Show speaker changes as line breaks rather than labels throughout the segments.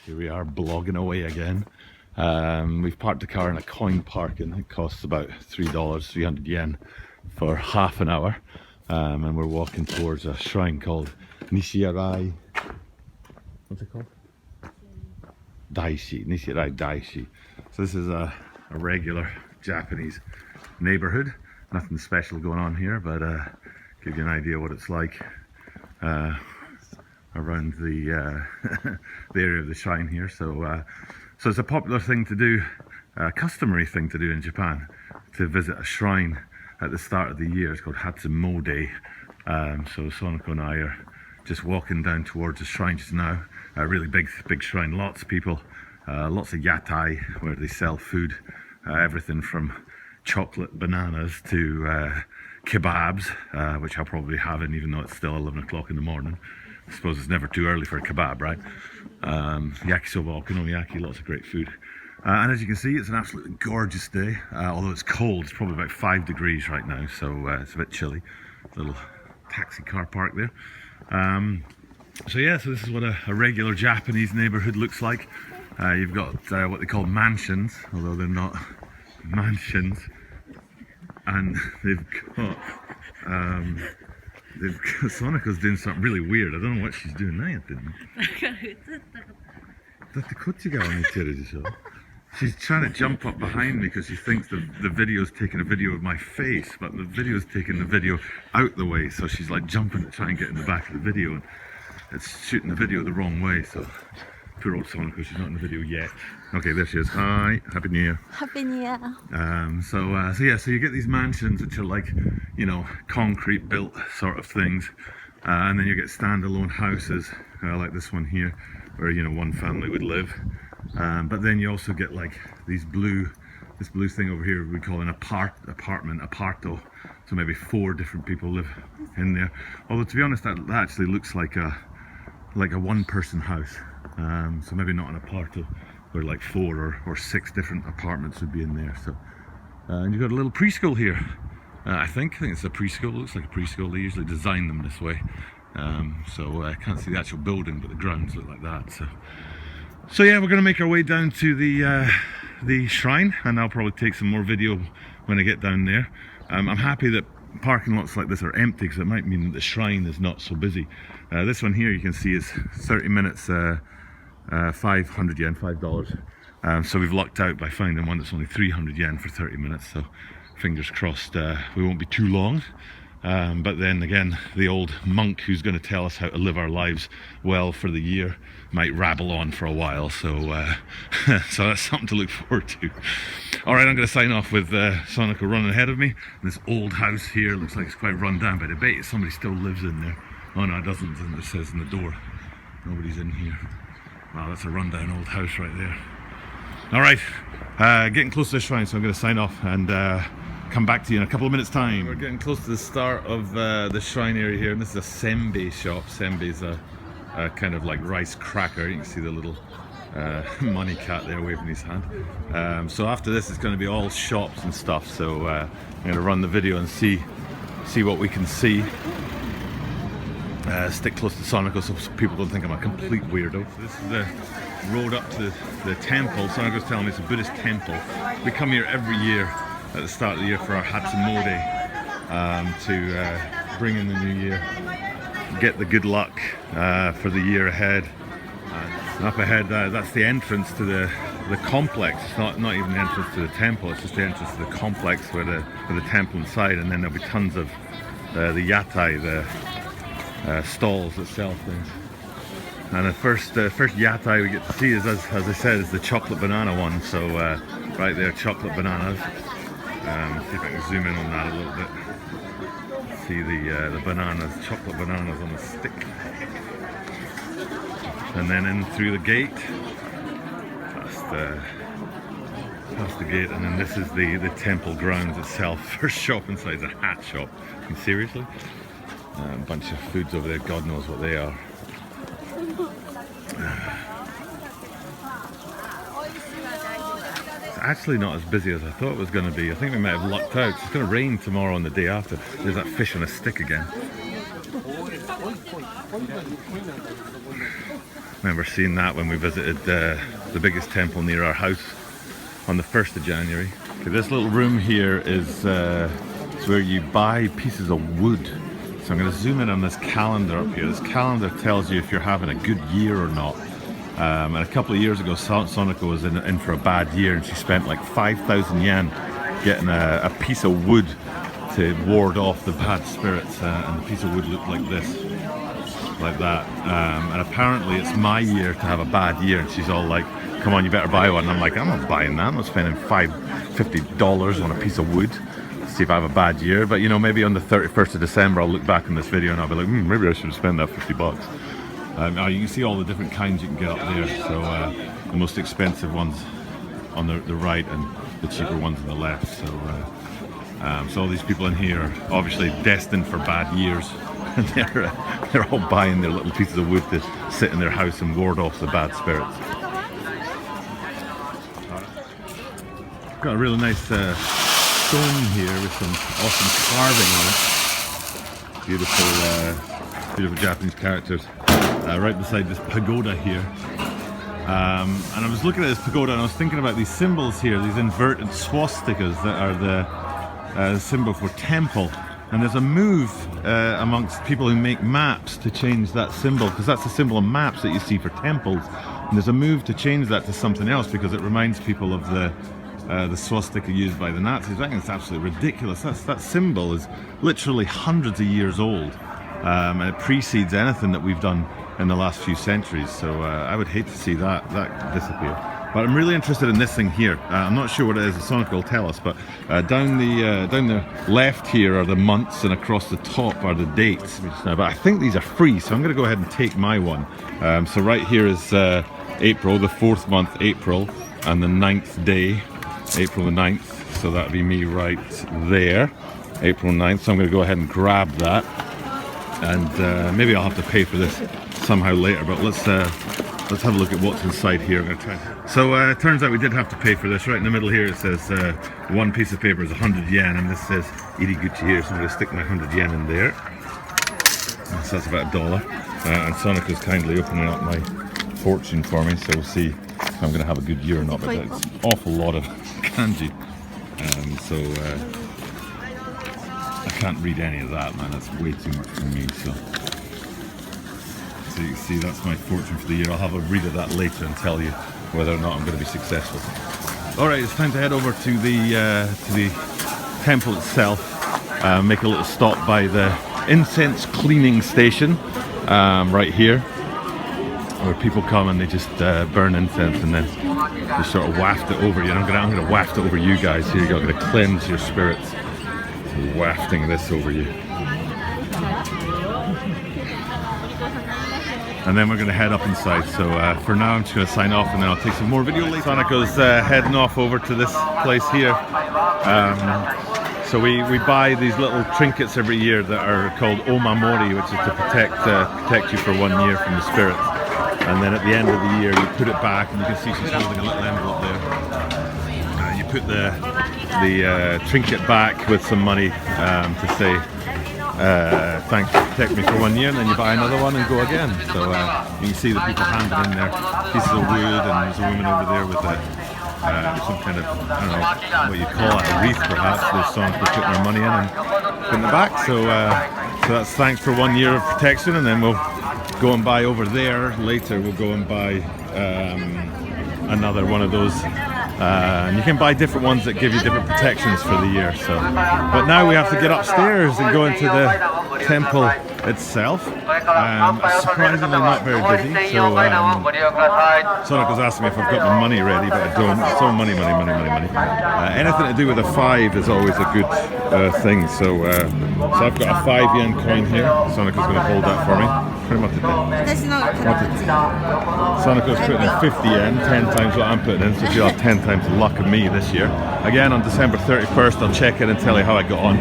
Here we are blogging away again. We've parked the car in a coin park and it costs about $3, 300 yen for half an hour. And we're walking towards a shrine called Nishirai. What's it called? Daishi. Nishirai Daishi. So this is a regular Japanese neighborhood. Nothing special going on here, but give you an idea what it's like around the the area of the shrine here. So it's a popular thing to do, a customary thing to do in Japan, to visit a shrine at the start of the year. It's called Hatsu-mo-de. So Sonoko and I are just walking down towards the shrine just now. A really big shrine, lots of people, lots of yatai where they sell food, everything from chocolate bananas to kebabs, which I'll probably have in even though it's still 11 o'clock in the morning. I suppose it's never too early for a kebab, right? Yakisoba, okonomiyaki, lots of great food. And as you can see, it's an absolutely gorgeous day, although it's cold. It's probably about 5 degrees right now, so it's a bit chilly. Little taxi car park there. So this is what a regular Japanese neighborhood looks like. You've got what they call mansions, although they're not mansions, and they've got Sonoko's doing something really weird. I don't know what she's doing now. She's trying to jump up behind me because she thinks the video's taking a video of my face, but the video's taking the video out the way, so she's like jumping to try and get in the back of the video, and it's shooting the video the wrong way, so poor old Sonoko, she's not in the video yet. Okay, there she is. Hi, Happy New Year.
Happy New Year.
So you get these mansions which are like, you know, concrete built sort of things, and then you get standalone houses like this one here, where, you know, one family would live. But then you also get like this blue thing over here we call an apartment, aparto. So maybe 4 different people live in there. Although to be honest, that actually looks like a one-person house. So maybe not an aparto, where like 4 or 6 different apartments would be in there. So and you've got a little preschool here. I think it's a preschool. It looks like a preschool. They usually design them this way. So I can't see the actual building, but the grounds look like that. So yeah, we're going to make our way down to the shrine, and I'll probably take some more video when I get down there. I'm happy that parking lots like this are empty, because it might mean that the shrine is not so busy. This one here you can see is 30 minutes, 500 yen, $5. So we've lucked out by finding one that's only 300 yen for 30 minutes. So fingers crossed we won't be too long. But then again, the old monk who's going to tell us how to live our lives well for the year might rabble on for a while, so so that's something to look forward to. Alright, I'm going to sign off with Sonoko running ahead of me. This old house here looks like it's quite run down, but I bet somebody still lives in there. Oh no, it doesn't, it says in the door nobody's in here. Wow, that's a rundown old house right there. Alright, getting close to the shrine, so I'm going to sign off and come back to you in a couple of minutes time. We're getting close to the start of the shrine area here, and this is a senbei shop. Senbei is a kind of like rice cracker. You can see the little money cat there waving his hand. So after this it's going to be all shops and stuff, so I'm going to run the video and see what we can see. Stick close to Sonoko so people don't think I'm a complete weirdo. So this is the road up to the temple. Sonoko's telling me it's a Buddhist temple. We come here every year at the start of the year for our Hatsu-mo-de, to bring in the new year, get the good luck for the year ahead. And up ahead, that's the entrance to the complex. It's not even the entrance to the temple, it's just the entrance to the complex where the temple inside, and then there'll be tons of the yatai, the stalls that sell things. And the first yatai we get to see is, as I said, is the chocolate banana one. So right there, chocolate bananas. See if I can zoom in on that a little bit. See the bananas, chocolate bananas on a stick. And then in through the gate, past the gate, and then this is the temple grounds itself. First shop inside is a hat shop. I mean, seriously? A bunch of foods over there, God knows what they are. It's actually not as busy as I thought it was going to be. I think we might have lucked out. It's going to rain tomorrow and the day after. There's that fish on a stick again. Remember seeing that when we visited the biggest temple near our house on the 1st of January. Okay, this little room here is where you buy pieces of wood. So I'm going to zoom in on this calendar up here. This calendar tells you if you're having a good year or not. And a couple of years ago, Sonoko was in for a bad year, and she spent like 5,000 yen getting a piece of wood to ward off the bad spirits. And the piece of wood looked like this, like that. And apparently it's my year to have a bad year, and she's all like, come on, you better buy one. And I'm like, I'm not buying that. I'm not spending $50 on a piece of wood to see if I have a bad year. But you know, maybe on the 31st of December I'll look back on this video and I'll be like, maybe I should have spent that $50. You can see all the different kinds you can get up there. So the most expensive ones on the right and the cheaper ones on the left. So all these people in here are obviously destined for bad years. And they're all buying their little pieces of wood to sit in their house and ward off the bad spirits. Got a really nice stone here with some awesome carving on it. Beautiful Japanese characters. Right beside this pagoda here. And I was looking at this pagoda and I was thinking about these symbols here, these inverted swastikas that are the symbol for temple. And there's a move amongst people who make maps to change that symbol, because that's the symbol on maps that you see for temples. And there's a move to change that to something else because it reminds people of the swastika used by the Nazis. I think it's absolutely ridiculous. That symbol is literally hundreds of years old, and it precedes anything that we've done in the last few centuries. So I would hate to see that disappear. But I'm really interested in this thing here. I'm not sure what it is. Sonoko will tell us. But down the left here are the months, and across the top are the dates. But I think these are free, so I'm going to go ahead and take my one. So right here is April, the 4th month, April, and the 9th day, April the 9th. So that'd be me right there, April 9th. So I'm going to go ahead and grab that, and maybe I'll have to pay for this somehow later. But let's have a look at what's inside here. I'm going to try. So it turns out we did have to pay for this. Right in the middle here it says one piece of paper is 100 yen, and this says Iriguchi here, so I'm going to stick my 100 yen in there. So that's about $1. And Sonoko's kindly opening up my fortune for me, so we'll see if I'm going to have a good year or not. But it's an awful lot of kanji, so I can't read any of that, man. That's way too much for me. So you can see that's my fortune for the year. I'll have a read of that later and tell you whether or not I'm going to be successful. Alright, it's time to head over to the temple itself. Make a little stop by the incense cleaning station right here, where people come and they just burn incense and then they sort of waft it over you. And I'm going to waft it over you guys. Here you go. I'm going to cleanse your spirits. Wafting this over you. And then we're going to head up inside. So for now I'm just going to sign off, and then I'll take some more video later. Sonoko's heading off over to this place here. So we buy these little trinkets every year that are called omamori, which is to protect you for 1 year from the spirits. And then at the end of the year you put it back, and you can see she's holding a little envelope there. You put the trinket back with some money to say thanks for protecting me for 1 year, and then you buy another one and go again. So you can see the people handing in their pieces of wood, and there's a woman over there with some kind of, I don't know what you call it, a wreath perhaps. There's someone for putting their money in and putting it back. So that's thanks for 1 year of protection, and then we'll go and buy over there later. We'll go and buy another one of those. And you can buy different ones that give you different protections for the year. So, but now we have to get upstairs and go into the temple itself. Surprisingly not very busy. So Sonoko's asking me if I've got my money ready, but I don't. It's all money. Anything to do with a 5 is always a good thing. So I've got a 5 yen coin here. Sonoko's going to hold that for me. Sonoko's putting in 50 yen, 10 times what I'm putting in, so she'll have 10 times the luck of me this year. Again, on December 31st, I'll check in and tell you how I got on.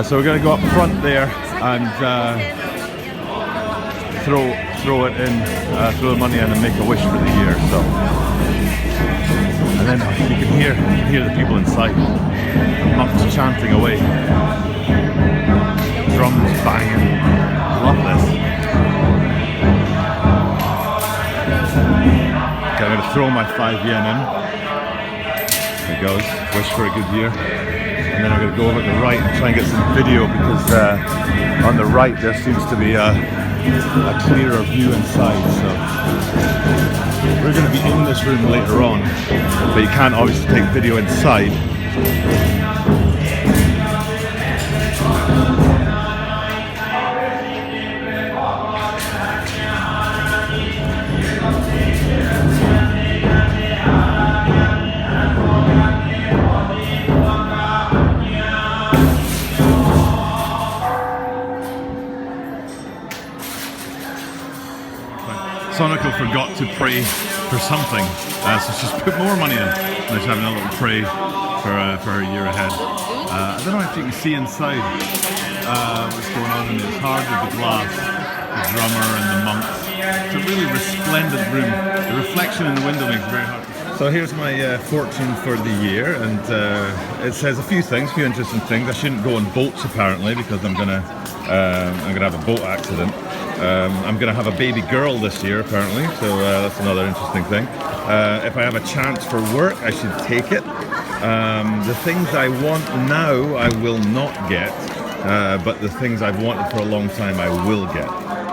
So we're going to go up front there and throw it in, throw the money in and make a wish for the year. So, and then you can hear the people inside, the monks chanting away, drums banging, love this. Okay, I'm going to throw my 5 yen in. There it goes. Wish for a good year. And then I'm going to go over to the right and try and get some video, because on the right there seems to be a clearer view inside. So we're going to be in this room later on, but you can't obviously take video inside. Sonoko forgot to pray for something, so she's put more money in. And she's having a little pray for her year ahead. I don't know if you can see inside what's going on in there. It's hard with the glass, the drummer and the monks. It's a really resplendent room. The reflection in the window makes it very hard to see. So here's my fortune for the year, and it says a few things, a few interesting things. I shouldn't go on boats apparently, because I'm gonna have a boat accident. I'm going to have a baby girl this year apparently, so that's another interesting thing. If I have a chance for work, I should take it. The things I want now I will not get, but the things I've wanted for a long time I will get.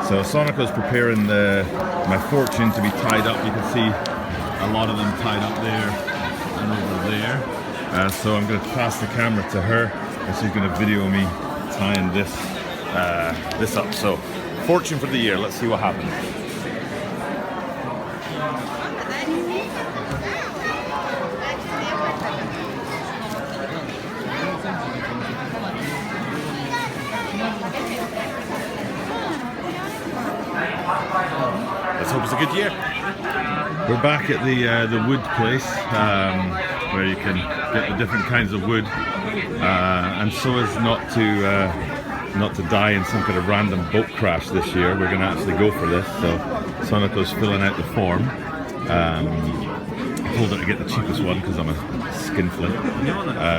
So Sonoko's preparing my fortune to be tied up. You can see a lot of them tied up there and over there. So I'm going to pass the camera to her, and she's going to video me tying this up. So fortune for the year, let's see what happens. Let's hope it's a good year. We're back at the wood place, where you can get the different kinds of wood, and so as not to die in some kind of random boat crash this year, we're going to actually go for this. So Sonoko's filling out the form. I told her to get the cheapest one because I'm a skinflint.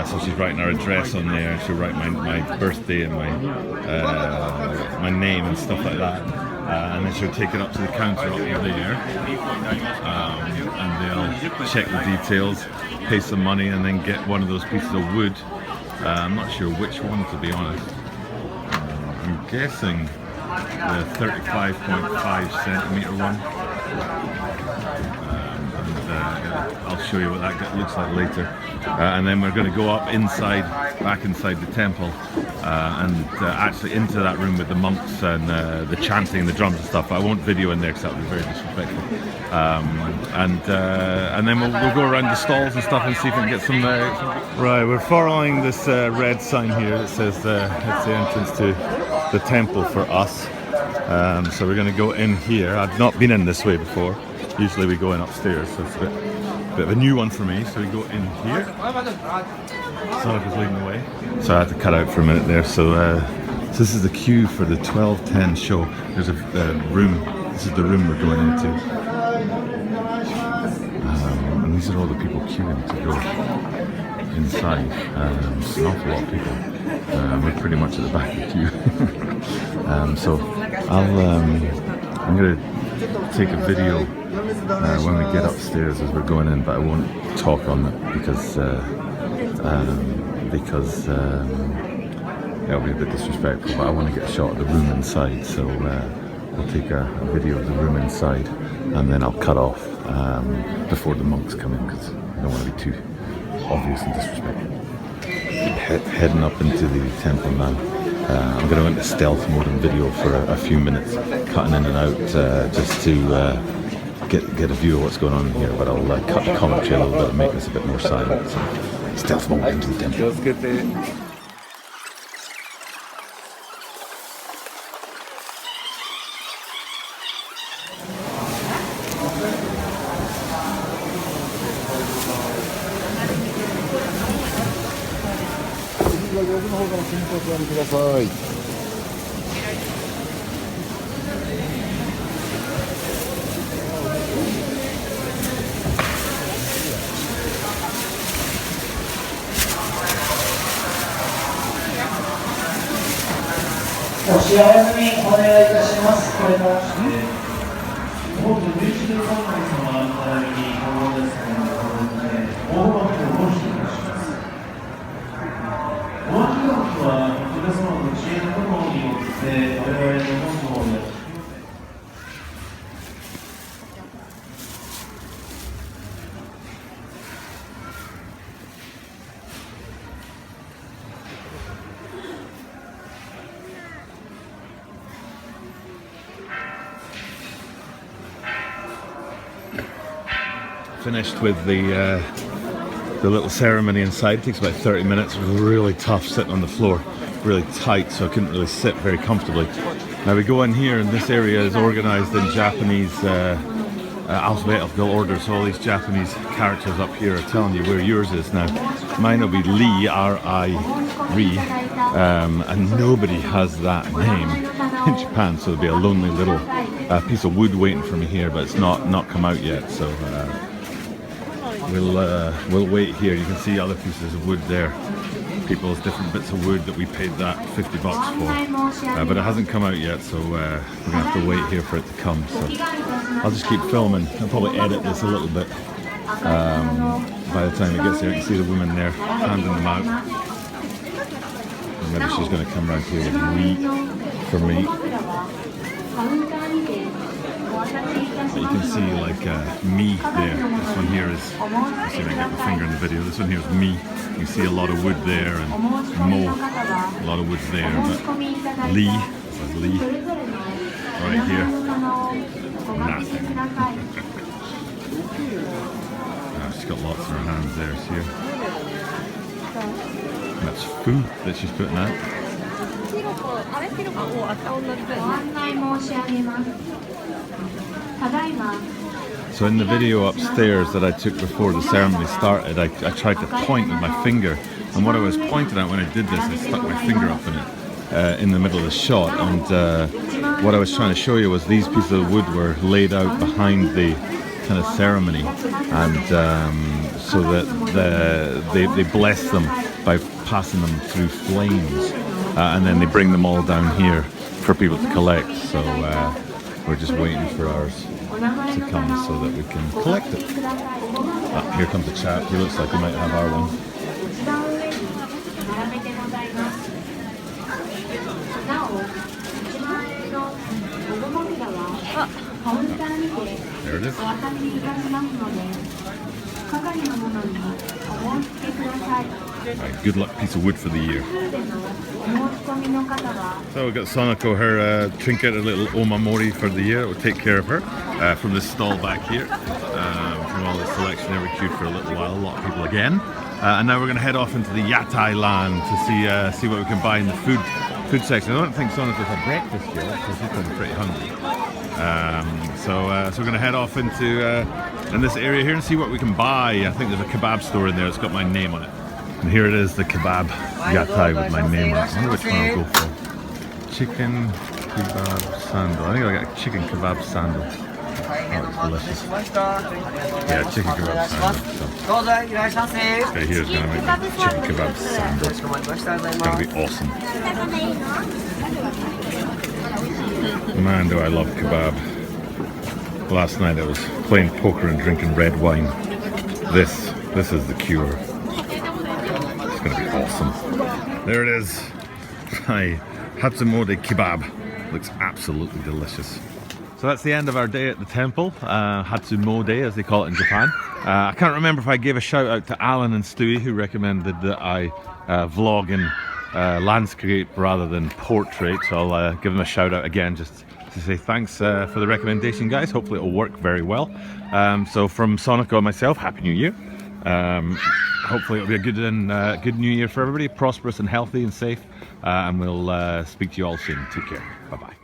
So she's writing her address on there. She'll write my birthday and my name and stuff like that. And then she'll take it up to the counter up there, and they'll check the details, pay some money, and then get one of those pieces of wood. I'm not sure which one, to be honest. I'm guessing the 35.5 centimeter one. I'll show you what that looks like later. And then we're going to go up back inside the temple, and actually into that room with the monks and the chanting and the drums and stuff. I won't video in there because that would be very disrespectful. And then we'll go around the stalls and stuff and see if we can get some. Right, we're following this red sign here that says it's the entrance to the temple for us. So we're going to go in here. I've not been in this way before. Usually we go in upstairs, so it's a bit of a new one for me. So we go in here. Sonoko's leading the way. So I had to cut out for a minute there. So this is the queue for the 12:10 show. There's a room. This is the room we're going into. And these are all the people queuing to go inside. It's an awful lot of people. We're pretty much at the back of the queue. So I'm going to take a video when we get upstairs as we're going in, but I won't talk on it because it'll be a bit disrespectful, but I want to get a shot of the room inside, so we'll take a video of the room inside, and then I'll cut off before the monks come in, because I don't want to be too obvious and disrespectful. Heading up into the temple now. I'm going to go into stealth mode and video for a few minutes, cutting in and out just to get a view of what's going on here, but I'll cut the commentary a little bit and make this a bit more silent. So, stealth mode into the temple.
し早めにお願いいたします。これから多く11名様並びに今後ですね、大枠をご披露します。大枠は皆様の知恵のともによって我々の本をやって
Finished with the little ceremony inside. It takes about 30 minutes. It was really tough sitting on the floor, really tight, so I couldn't really sit very comfortably. Now we go in here, and this area is organised in Japanese alphabetical order. So all these Japanese characters up here are telling you where yours is now. Mine will be Ri, R-I-Ri, and nobody has that name in Japan. So there'll be a lonely little piece of wood waiting for me here, but it's not come out yet. So. We'll wait here. You can see other pieces of wood there. People's different bits of wood that we paid that $50 for. But it hasn't come out yet, so we're gonna have to wait here for it to come. So I'll just keep filming. I'll probably edit this a little bit. By the time it gets there, you can see the woman there handing them out. And maybe she's gonna come around here with wheat for me. But you can see like me there. This one here is, let's see if I can get my finger in the video. This one here is me. You can see a lot of wood there, and Mo, a lot of wood there. But Lee, this is Lee, right here, nothing. She's got lots in her hands there, see her? That's food that she's putting out. So in the video upstairs that I took before the ceremony started, I tried to point with my finger, and what I was pointing at when I did this, I stuck my finger up in it in the middle of the shot, and what I was trying to show you was these pieces of wood were laid out behind the kind of ceremony, and so that they bless them by passing them through flames, and then they bring them all down here for people to collect. So we're just waiting for ours to come so that we can collect it. Here comes a chap. He looks like he might have our one. There it is. Right, good luck piece of wood for the year. So we've got Sonoko, her trinket, a little omamori for the year. We'll take care of her from this stall back here. From all this selection there, we queued for a little while, a lot of people again. And now we're going to head off into the Yatai land to see what we can buy in the food section. I don't think Sonoko's had breakfast yet, because she's probably pretty hungry. So we're going to head off into in this area here and see what we can buy. I think there's a kebab store in there that's got my name on it. And here it is, the kebab yatai with my name on it. I wonder which one I'll go for. Chicken kebab sandal. I think I'll get a chicken kebab sandal. Oh, it's delicious. Yeah, chicken kebab sandal. So. Okay, here's going to make my chicken kebab sandal. It's going to be awesome. Man, do I love kebab. Last night I was playing poker and drinking red wine. This is the cure. It's going to be awesome. There it is. My Hatsu-mo-de kebab. Looks absolutely delicious. So that's the end of our day at the temple. Hatsu-mo-de, as they call it in Japan. I can't remember if I gave a shout out to Alan and Stewie, who recommended that I vlog in landscape rather than portrait. So I'll give them a shout out again, just to say thanks for the recommendation, guys. Hopefully it'll work very well. So from Sonoko and myself, Happy New Year. Hopefully it'll be a good New Year for everybody, prosperous and healthy and safe. And we'll speak to you all soon. Take care. Bye-bye.